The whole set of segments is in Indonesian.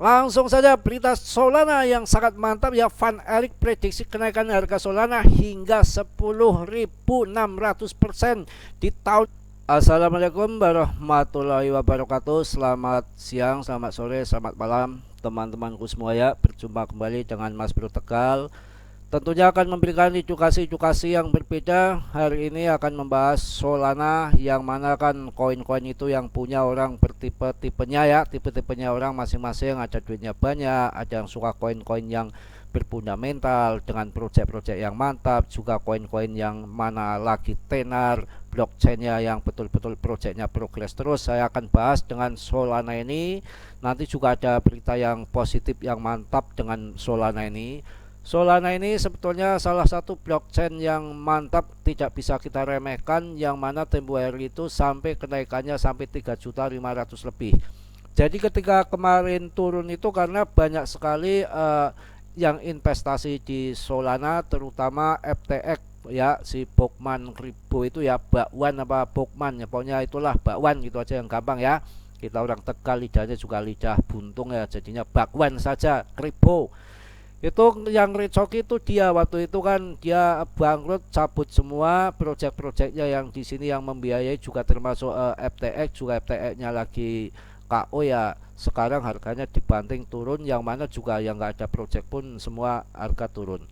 Langsung saja berita Solana yang sangat mantap ya. Van Erik prediksi kenaikan harga Solana hingga 10.600% di tahun. Assalamualaikum warahmatullahi wabarakatuh. Selamat siang, selamat sore, selamat malam teman-temanku semua ya. Berjumpa kembali dengan Mas Bro Tegal. Tentunya akan memberikan edukasi-edukasi yang berbeda. Hari ini akan membahas Solana, yang mana kan koin-koin itu yang punya orang bertipe-tipenya ya. Tipe-tipenya orang masing-masing, ada duitnya banyak, ada yang suka koin-koin yang berfundamental dengan proyek-proyek yang mantap, juga koin-koin yang mana lagi tenar, blockchainnya yang betul-betul proyeknya progres terus. Saya akan bahas dengan Solana ini. Nanti juga ada berita yang positif yang mantap dengan Solana ini. Solana ini sebetulnya salah satu blockchain yang mantap, tidak bisa kita remehkan, yang mana tempo hari itu sampai kenaikannya sampai 3.500.000 lebih. Jadi ketika kemarin turun itu karena banyak sekali yang investasi di Solana, terutama FTX ya, si Bokman Crypto itu ya, Bakwan apa Bokman ya, pokoknya itulah Bakwan gitu aja yang gampang ya. Kita orang Tegal lidahnya juga lidah buntung ya, jadinya Bakwan saja Crypto. Itu yang recoki itu dia waktu itu kan dia bangkrut, cabut semua proyek-proyeknya yang di sini yang membiayai juga termasuk FTX, juga FTX-nya lagi KO ya. Sekarang harganya dibanting turun, yang mana juga yang nggak ada proyek pun semua harga turun.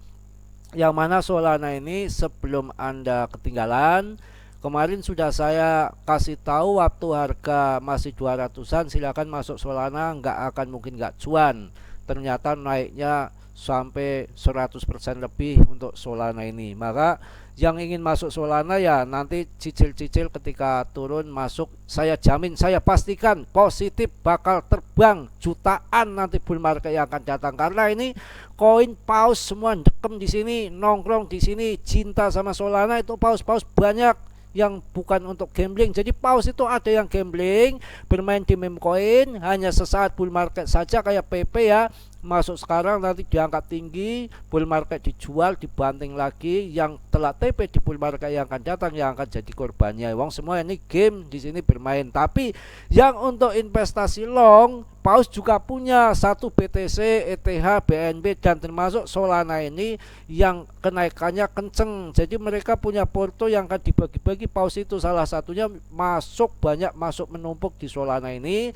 Yang mana Solana ini sebelum Anda ketinggalan, kemarin sudah saya kasih tahu waktu harga masih 200-an silakan masuk Solana, nggak akan mungkin nggak cuan. Ternyata naiknya sampai 100% lebih untuk Solana ini. Maka yang ingin masuk Solana ya nanti cicil-cicil, ketika turun masuk, saya jamin, saya pastikan positif bakal terbang jutaan nanti bull market yang akan datang. Karena ini koin paus semua dekem di sini, nongkrong di sini, cinta sama Solana. Itu paus-paus banyak yang bukan untuk gambling. Jadi paus itu ada yang gambling, bermain di meme coin, hanya sesaat bull market saja kayak PP ya. Masuk sekarang nanti diangkat tinggi, bull market dijual, dibanting lagi, yang telah TP di bull market yang akan datang yang akan jadi korbannya. Wong semua ini game di sini bermain. Tapi yang untuk investasi long, paus juga punya satu BTC, ETH, BNB, dan termasuk Solana ini yang kenaikannya kenceng. Jadi mereka punya porto yang akan dibagi-bagi. Paus itu salah satunya masuk banyak, masuk menumpuk di Solana ini.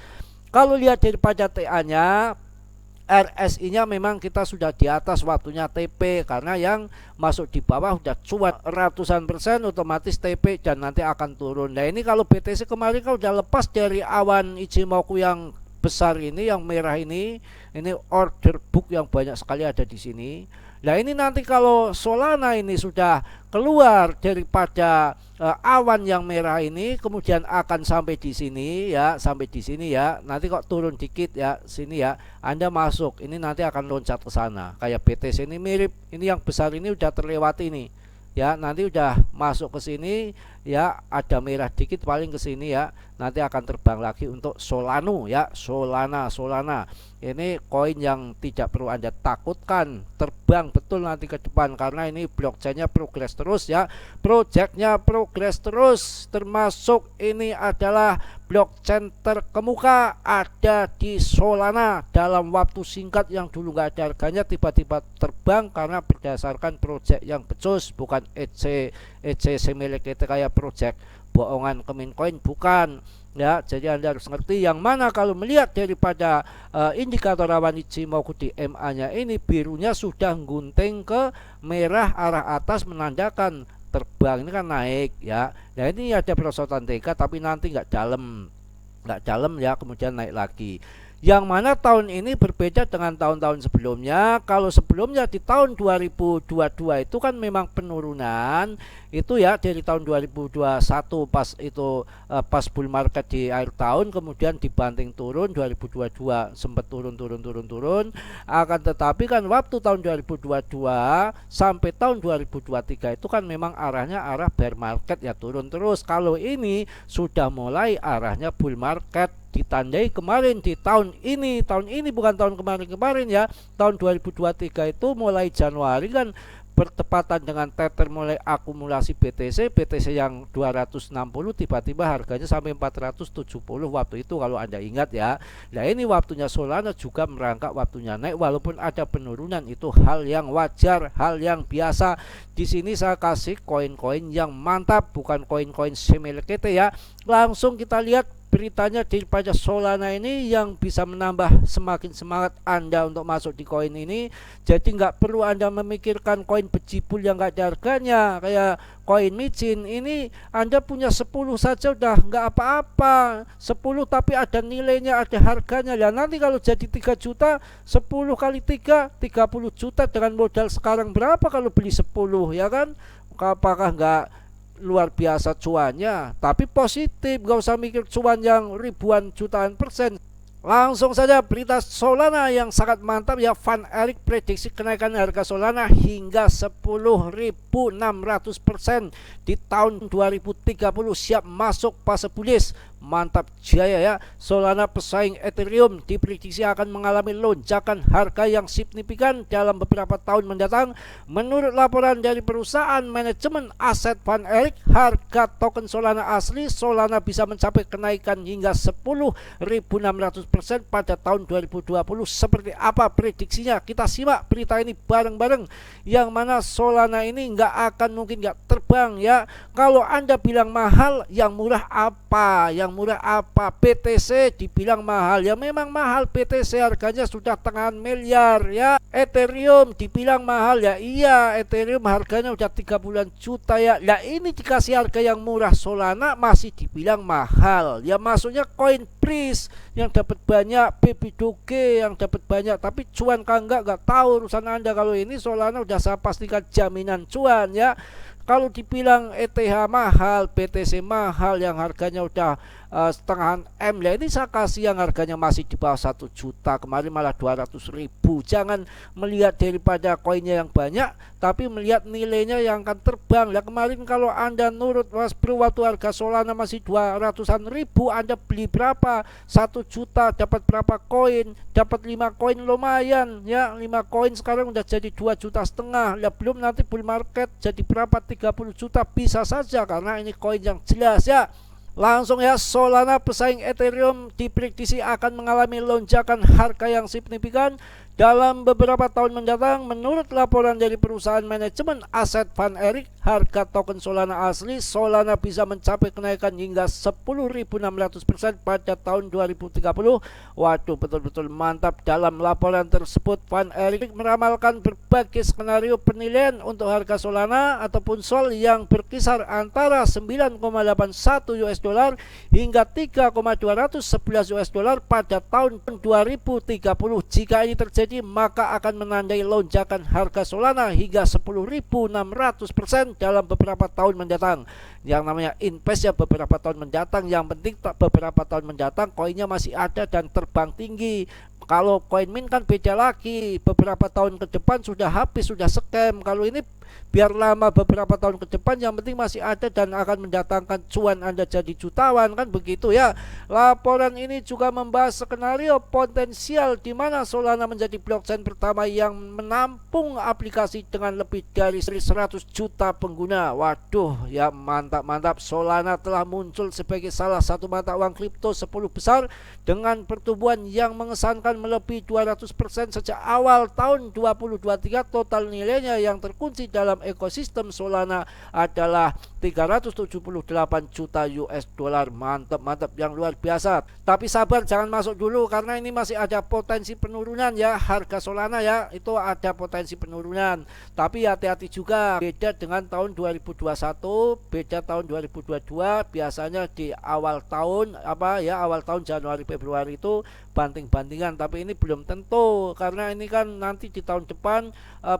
Kalau lihat daripada TA-nya, RSI-nya memang kita sudah di atas waktunya TP, karena yang masuk di bawah udah cuan ratusan persen, otomatis TP dan nanti akan turun. Nah ini kalau BTC kemarin kan udah lepas dari awan Ichimoku yang besar ini, yang merah ini order book yang banyak sekali ada di sini. Nah ini nanti kalau Solana ini sudah keluar daripada awan yang merah ini, kemudian akan sampai di sini ya, sampai di sini ya. Nanti kok turun dikit ya, sini ya, Anda masuk. Ini nanti akan loncat ke sana. Kayak BTC ini mirip. Ini yang besar ini udah terlewati nih. Ya, nanti udah masuk ke sini ya, ada merah dikit paling ke sini ya. Nanti akan terbang lagi untuk Solana ya, Solana. Ini koin yang tidak perlu Anda takutkan, terbang betul nanti ke depan karena ini blockchainnya progres terus ya. Projectnya progres terus, termasuk ini adalah blockchain terkemuka ada di Solana. Dalam waktu singkat yang dulu nggak ada harganya, tiba-tiba terbang karena berdasarkan project yang becus, bukan EC semilik itu kayak project bohongan Kemincoin, bukan ya. Jadi Anda harus ngerti yang mana. Kalau melihat daripada indikator awan Ichimoku di MA-nya ini, birunya sudah gunting ke merah arah atas, menandakan terbang. Ini kan naik ya. Nah ini ada perosotan TK tapi nanti nggak dalam ya, kemudian naik lagi. Yang mana tahun ini berbeda dengan tahun-tahun sebelumnya. Kalau sebelumnya di tahun 2022 itu kan memang penurunan itu ya, dari tahun 2021 pas itu pas bull market di akhir tahun, kemudian dibanting turun. 2022 sempat turun. Akan tetapi kan waktu tahun 2022 sampai tahun 2023 itu kan memang arahnya arah bear market ya, turun terus. Kalau ini sudah mulai arahnya bull market, ditandai kemarin di tahun ini bukan tahun kemarin ya, tahun 2023 itu mulai Januari kan bertepatan dengan tether mulai akumulasi BTC yang 260 tiba-tiba harganya sampai 470 waktu itu kalau Anda ingat ya. Nah ini waktunya Solana juga merangkak waktunya naik, walaupun ada penurunan itu hal yang wajar, hal yang biasa. Di sini saya kasih koin-koin yang mantap, bukan koin-koin semilekete ya. Langsung kita lihat beritanya daripada Solana ini yang bisa menambah semakin semangat Anda untuk masuk di koin ini. Jadi nggak perlu Anda memikirkan koin bejibul yang nggak ada harganya kayak koin micin. Ini Anda punya 10 saja udah nggak apa-apa, 10 tapi ada nilainya, ada harganya. Ya nanti kalau jadi 3 juta, 10 kali 3 30 juta dengan modal sekarang berapa kalau beli 10 ya kan? Apakah nggak luar biasa cuannya? Tapi positif, gak usah mikir cuan yang ribuan jutaan persen. Langsung saja berita Solana yang sangat mantap ya. Van Erik prediksi kenaikan harga Solana hingga 10.600% di tahun 2030, siap masuk fase bullish. Mantap jaya ya. Solana pesaing Ethereum diprediksi akan mengalami lonjakan harga yang signifikan dalam beberapa tahun mendatang. Menurut laporan dari perusahaan manajemen aset Van Erik, harga token Solana asli Solana bisa mencapai kenaikan hingga 10.600% pada tahun 2020. Seperti apa prediksinya? Kita simak berita ini bareng-bareng, yang mana Solana ini mungkin nggak terbang ya. Kalau Anda bilang mahal, yang murah apa? BTC dibilang mahal, ya memang mahal. BTC harganya sudah tangan miliar ya. Ethereum dibilang mahal, ya iya, Ethereum harganya udah 30-an juta ya. Nah ini dikasih harga yang murah, Solana masih dibilang mahal ya. Maksudnya koin Breeze yang dapat banyak, Baby Doge yang dapat banyak, tapi cuan kan nggak tahu urusan Anda. Kalau ini Solana udah saya pastikan jaminan cuan ya. Kalau dibilang ETH mahal, BTC mahal yang harganya udah setengah M, ya ini saya kasih yang harganya masih di bawah 1 juta, kemarin malah 200.000. Jangan melihat daripada koinnya yang banyak, tapi melihat nilainya yang akan terbang. Ya kemarin kalau Anda nurut Mas Bro, waktu harga Solana masih 200-an ribu, Anda beli berapa? 1 juta dapat berapa koin? Dapat 5 koin lumayan ya. 5 koin sekarang udah jadi 2,5 juta. Ya belum nanti bull market jadi berapa, 30 juta bisa saja, karena ini koin yang jelas ya. Langsung ya, Solana pesaing Ethereum diprediksi akan mengalami lonjakan harga yang signifikan dalam beberapa tahun mendatang. Menurut laporan dari perusahaan manajemen aset Van Erik, harga token Solana asli Solana bisa mencapai kenaikan hingga 10.600% pada tahun 2030. Waduh, betul-betul mantap. Dalam laporan tersebut, Van Erik meramalkan berbagai skenario penilaian untuk harga Solana ataupun Sol yang berkisar antara 9,81 US dollar hingga 3,211 US dollar pada tahun 2030. Jika ini terjadi, maka akan menandai lonjakan harga Solana hingga 10.600% dalam beberapa tahun mendatang. Yang namanya invest ya beberapa tahun mendatang. Yang penting beberapa tahun mendatang koinnya masih ada dan terbang tinggi. Kalau koin min kan beda lagi, beberapa tahun ke depan sudah habis, sudah scam. Kalau ini biar lama beberapa tahun ke depan, yang penting masih ada dan akan mendatangkan cuan Anda jadi jutawan, kan begitu ya. Laporan ini juga membahas skenario potensial di mana Solana menjadi blockchain pertama yang menampung aplikasi dengan lebih dari 100 juta pengguna. Waduh ya, mantap. Solana telah muncul sebagai salah satu mata uang kripto 10 besar dengan pertumbuhan yang mengesankan melebihi 200% sejak awal tahun 2023. Total nilainya yang terkunci dalam ekosistem Solana adalah 378 juta US dollar. Mantap yang luar biasa. Tapi sabar, jangan masuk dulu karena ini masih ada potensi penurunan ya. Harga Solana ya itu ada potensi penurunan. Tapi hati-hati juga, beda dengan tahun 2021, beda tahun 2022. Biasanya di awal tahun awal tahun Januari Februari itu banting-bantingan, tapi ini belum tentu karena ini kan nanti di tahun depan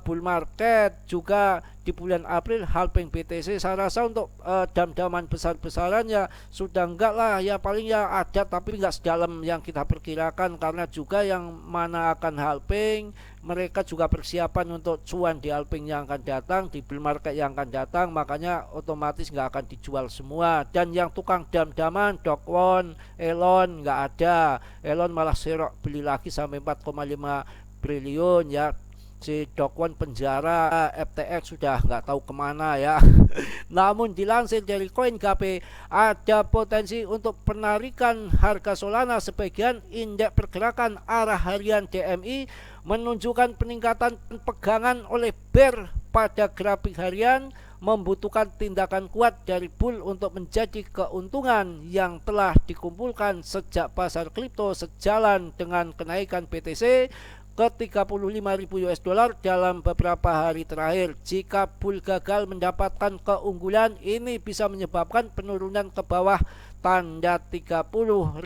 bull market juga di bulan April halving BTC. Saya rasa untuk dam-daman besar-besaran ya sudah enggak lah ya, paling ya ada tapi enggak sedalam yang kita perkirakan, karena juga yang mana akan halving mereka juga persiapan untuk cuan di halving yang akan datang, di bull market yang akan datang, makanya otomatis nggak akan dijual semua. Dan yang tukang dam-daman, Do Kwon, Elon nggak ada. Elon malah serok beli lagi sampai 4,5 triliun ya. si Dokwon penjara, FTX sudah nggak tahu kemana ya. Namun dilansir dari CoinGape, ada potensi untuk penarikan harga Solana sebagian. Indeks pergerakan arah harian DMI menunjukkan peningkatan pegangan oleh bear pada grafik harian, membutuhkan tindakan kuat dari bull untuk menjadi keuntungan yang telah dikumpulkan sejak pasar kripto sejalan dengan kenaikan BTC ke 35.000 US dollar dalam beberapa hari terakhir. Jika bull gagal mendapatkan keunggulan, ini bisa menyebabkan penurunan ke bawah tanda 30.000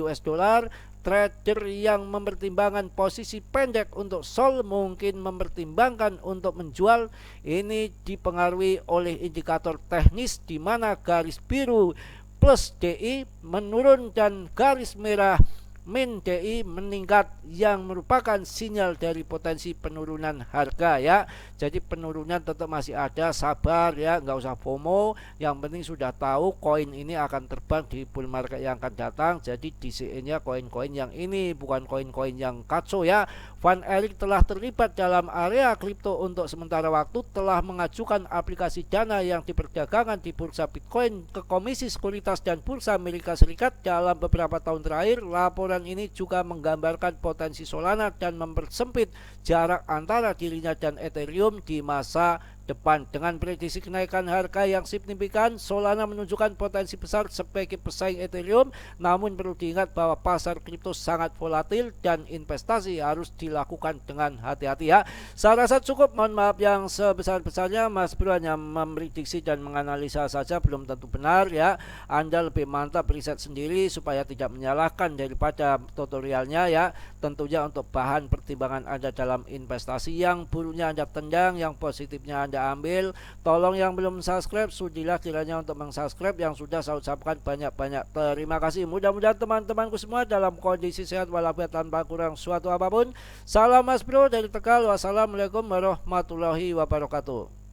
US dollar. Trader yang mempertimbangkan posisi pendek untuk Sol mungkin mempertimbangkan untuk menjual. Ini dipengaruhi oleh indikator teknis di mana garis biru plus DI menurun dan garis merah min DI meningkat, yang merupakan sinyal dari potensi penurunan harga ya. Jadi penurunan tetap masih ada, sabar ya, nggak usah FOMO. Yang penting sudah tahu koin ini akan terbang di bull market yang akan datang. Jadi DCE-nya koin-koin yang ini, bukan koin-koin yang kacau ya. Van Erik telah terlibat dalam area kripto untuk sementara waktu, telah mengajukan aplikasi dana yang diperdagangkan di bursa Bitcoin ke Komisi Sekuritas dan Bursa Amerika Serikat dalam beberapa tahun terakhir. Laporan ini juga menggambarkan potensi Solana dan mempersempit jarak antara dirinya dan Ethereum di masa depan. Dengan prediksi kenaikan harga yang signifikan, Solana menunjukkan potensi besar sebagai pesaing Ethereum. Namun perlu diingat bahwa pasar kripto sangat volatil dan investasi harus dilakukan dengan hati-hati ya. Saya rasa cukup, mohon maaf yang sebesar-besarnya. Mas Bro hanya memprediksi dan menganalisa saja, belum tentu benar ya. Anda lebih mantap riset sendiri supaya tidak menyalahkan daripada tutorialnya ya. Tentunya untuk bahan pertimbangan Anda dalam investasi. Yang buruknya Anda tendang, yang positifnya Anda ambil. Tolong yang belum subscribe, sudilah kiranya untuk mensubscribe. Yang sudah saya ucapkan banyak-banyak terima kasih. Mudah-mudahan teman-temanku semua dalam kondisi sehat walafiat tanpa kurang suatu apapun. Salam Mas Bro dari Tegal. Wassalamualaikum warahmatullahi wabarakatuh.